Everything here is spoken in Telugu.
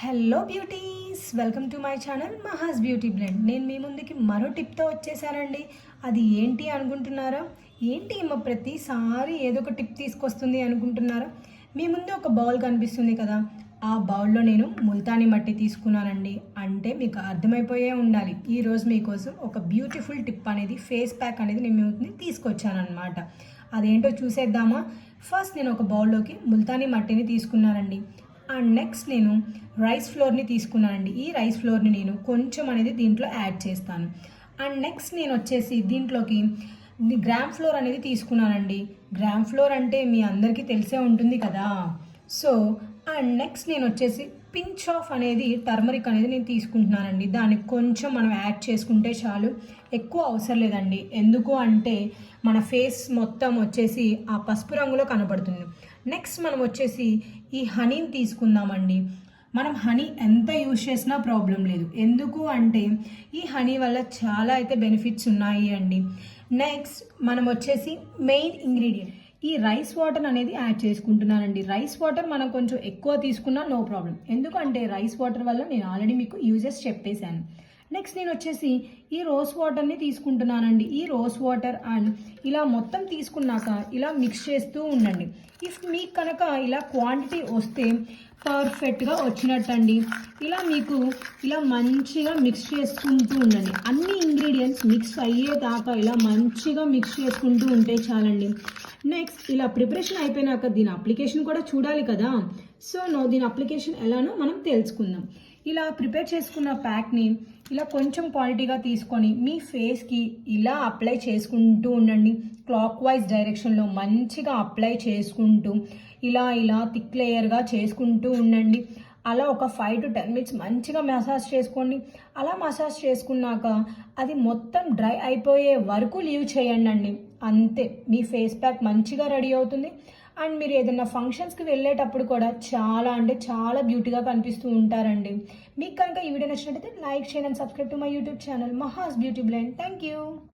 Hello beauties, welcome to my channel Maha's beauty blend. నేను మీ ముందుకి మరో టిప్తో వచ్చేసానండి. అది ఏంటి అనుకుంటున్నారా? ఏంటి మా ప్రతిసారి ఏదో ఒక టిప్ తీసుకొస్తుంది అనుకుంటున్నారా? మీ ముందు ఒక బౌల్ కనిపిస్తుంది కదా, ఆ బౌల్లో నేను ముల్తానీ మట్టి తీసుకున్నానండి. అంటే మీకు అర్థమైపోయే ఉండాలి, ఈరోజు మీకోసం ఒక బ్యూటిఫుల్ టిప్ అనేది, ఫేస్ ప్యాక్ అనేది నేను ముందు తీసుకొచ్చానమాట. అదేంటో చూసేద్దామా? ఫస్ట్ నేను ఒక బౌల్లోకి ముల్తానీ మట్టిని తీసుకున్నానండి. అండ్ నెక్స్ట్ నేను రైస్ ఫ్లోర్ని తీసుకున్నానండి. ఈ రైస్ ఫ్లోర్ని నేను కొంచెం అనేది దీంట్లో యాడ్ చేస్తాను. అండ్ నెక్స్ట్ నేను వచ్చేసి దీంట్లోకి గ్రామ్ ఫ్లోర్ అనేది తీసుకున్నానండి. గ్రామ్ ఫ్లోర్ అంటే మీ అందరికీ తెలిసే ఉంటుంది కదా. సో అండ్ నెక్స్ట్ నేను వచ్చేసి పించ్ ఆఫ్ అనేది టర్మరిక్ అనేది నేను తీసుకుంటున్నానండి. దానికి కొంచెం మనం యాడ్ చేసుకుంటే చాలు, ఎక్కువ అవసరం లేదండి. ఎందుకు అంటే మన ఫేస్ మొత్తం వచ్చేసి ఆ పసుపు రంగులో కనబడుతుంది. నెక్స్ట్ మనం వచ్చేసి ఈ హనీని తీసుకుందామండి. మనం హనీ ఎంత యూజ్ చేసినా ప్రాబ్లం లేదు. ఎందుకు అంటే ఈ హనీ వల్ల చాలా అయితే బెనిఫిట్స్ ఉన్నాయి అండి. నెక్స్ట్ మనం వచ్చేసి మెయిన్ ఇంగ్రీడియంట్ ఈ రైస్ వాటర్ అనేది యాడ్ చేసుకుంటున్నానండి. రైస్ వాటర్ మనం కొంచెం ఎక్కువ తీసుకున్నా నో ప్రాబ్లం, ఎందుకంటే రైస్ వాటర్ వల్ల నేను ఆల్రెడీ మీకు యూజెస్ చెప్పేశాను. నెక్స్ట్ నేను వచ్చేసి ఈ రోజ్ వాటర్ని తీసుకుంటున్నానండి. ఈ రోజ్ వాటర్ అండ్ ఇలా మొత్తం తీసుకున్నాక ఇలా మిక్స్ చేస్తూ ఉండండి. ఇఫ్ మీకు కనుక ఇలా క్వాంటిటీ వస్తే పర్ఫెక్ట్గా వచ్చినట్టండి. ఇలా మీకు ఇలా మంచిగా మిక్స్ చేసుకుంటూ ఉండండి. అన్ని ఇంగ్రీడియంట్స్ మిక్స్ అయ్యేదాకా ఇలా మంచిగా మిక్స్ చేసుకుంటూ ఉంటే చాలండి. నెక్స్ట్ ఇలా ప్రిపరేషన్ అయిపోయినాక దీని అప్లికేషన్ కూడా చూడాలి కదా. సో దీని అప్లికేషన్ ఎలానో మనం తెలుసుకుందాం. ఇలా ప్రిపేర్ చేసుకున్న ప్యాక్ని ఇలా కొంచెం క్వాంటిటీగా తీసుకొని మీ ఫేస్కి ఇలా అప్లై చేసుకుంటూ ఉండండి. క్లాక్ వైజ్ డైరెక్షన్లో మంచిగా అప్లై చేసుకుంటూ ఇలా ఇలా థిక్ లేయర్గా చేసుకుంటూ ఉండండి. అలా ఒక 5 to 10 minutes మంచిగా మసాజ్ చేసుకోండి. అలా మసాజ్ చేసుకున్నాక అది మొత్తం డ్రై అయిపోయే వరకు లీవ్ చేయండి. అంతే, మీ ఫేస్ ప్యాక్ మంచిగా రెడీ అవుతుంది. అండ్ మీరు ఏదైనా ఫంక్షన్స్కి వెళ్ళేటప్పుడు కూడా చాలా అంటే చాలా బ్యూటీగా కనిపిస్తూ ఉంటారండి. మీకు కనుక ఈ వీడియో నచ్చినట్టయితే లైక్ చేయండి and subscribe to my YouTube channel Maha's beauty blend. Thank you.